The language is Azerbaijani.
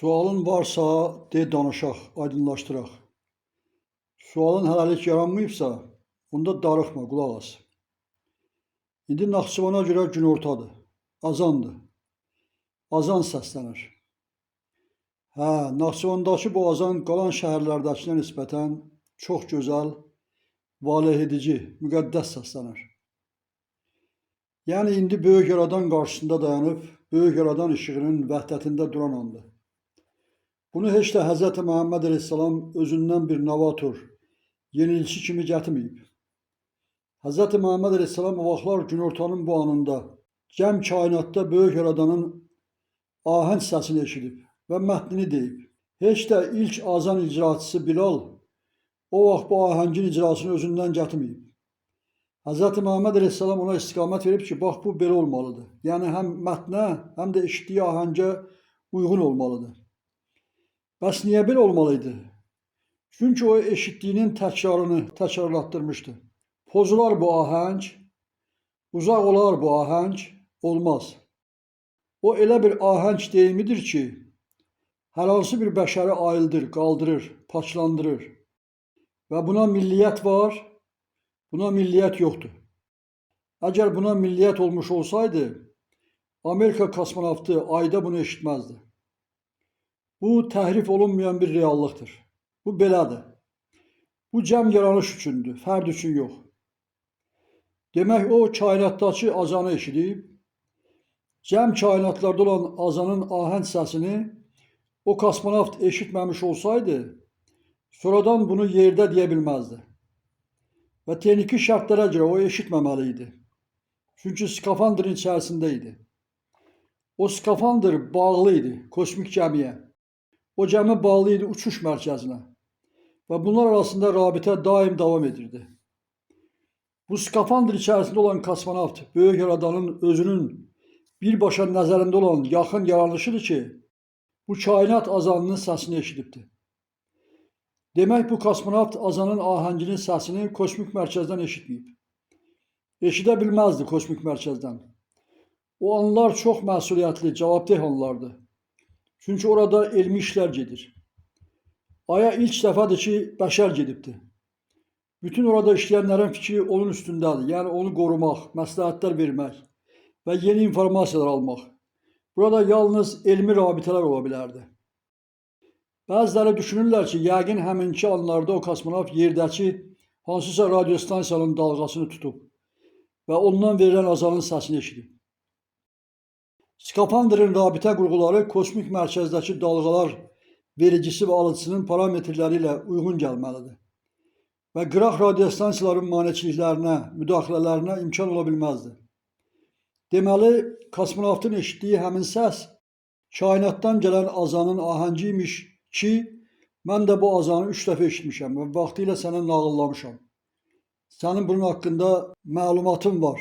Sualın varsa de danışaq, aydınlaşdıraq. Sualın hələlik yaranmayıbsa, onda darıxma, qulaq as. İndi Naxçıvana görə günortadır, azandır. Azan səslənir. Naxçıvandakı bu azan qalan şəhərlərdəkinə nisbətən çox gözəl, valehedici, müqəddəs səslənir. Yəni indi böyük yaradan qarşısında dayanıb, böyük yaradan işığının vəhdətində duran andır. Bunu heç də Hz. Məhəmməd əleyhissalam özündən bir novator, yenilikçi kimi gətirməyib. Hz. Məhəmməd əleyhissalam o vaxtlar günortanın bu anında cəm kainatda böyük yaradanın ahəng səsini eşidib və mətnini deyib. Heç də ilk azan icraçısı Bilal o vaxt bu ahəngin icrasını özündən gətirməyib. Hz. Məhəmməd əleyhissalam ona istiqamət verib ki, bax bu belə olmalıdır. Yəni həm mətnə, həm də eşitdiyi ahəngə uyğun olmalıdır. Bəs niyə belə olmalıydı? Çünki o eşitdiyinin təkrarını təkrarlatdırmışdı. Pozular bu ahəng, uzaq olar bu ahəng, olmaz. O elə bir ahəng deyimidir ki, hər hansı bir bəşəri ayıldır, qaldırır, paçlandırır. Və buna milliyyət var, buna milliyyət yoxdur. Əgər buna milliyyət olmuş olsaydı, Amerika kosmonavtı ayda bunu eşitməzdi. Bu təhrif olunmayan bir reallıqdır. Bu belədir. Bu cəm yaranış üçündür, fərd üçün yox. Demək o kainatdakı azanı eşidib, cəm kainatlarda olan azanın ahəng səsini o kosmonavt eşitməmiş olsaydı, sonradan bunu yerdə deyə bilməzdi. Və texniki şərtlərə görə o eşitməməli idi. Çünki skafandrın içərisində idi. O skafandr bağlı idi kosmik gəmiyə. O gəmi bağlı idi uçuş mərkəzinə və bunlar arasında rabitə daim davam edirdi. Bu skafandr içərisində olan kosmonavt böyük yaradanın özünün birbaşa nəzərində olan yaxın yaranışıdır ki, bu kainat azanının səsini eşidibdi. Demək bu kosmonavt azanın ahənginin səsini kosmik mərkəzdən eşitməyib. Eşidə bilməzdi kosmik mərkəzdən. O anlar çox məsuliyyətli, cavabdeh anlardır. Çünki orada elmi işlər gedir. Aya ilk dəfədir ki, bəşər gedibdir. Bütün orada işləyənlərin fikri onun üstündədir. Yəni onu qorumaq, məsləhətlər vermək və yeni informasiyalar almaq. Burada yalnız elmi rabitələr ola bilərdi. Bəziləri düşünürlər ki, yəqin həminki anlarda o kosmonavt yerdəki hansısa radiostansiyanın dalğasını tutub və ondan verilən azanın səsini eşidib. Skafandrın rabitə qurğuları kosmik mərkəzdəki dalğalar vericisi və alıcısının parametrləri ilə uyğun gəlməlidir. Və qıraq radiostansiyaların maneçiliklərinə, müdaxilələrinə imkan ola bilməzdi. Deməli, kosmonavtın eşitdiyi həmin səs kainatdan gələn azanın ahəngi imiş ki, mən də bu azanı 3 dəfə eşitmişəm və vaxtilə sənə nağıllamışam. Sənin bunun haqqında məlumatın var.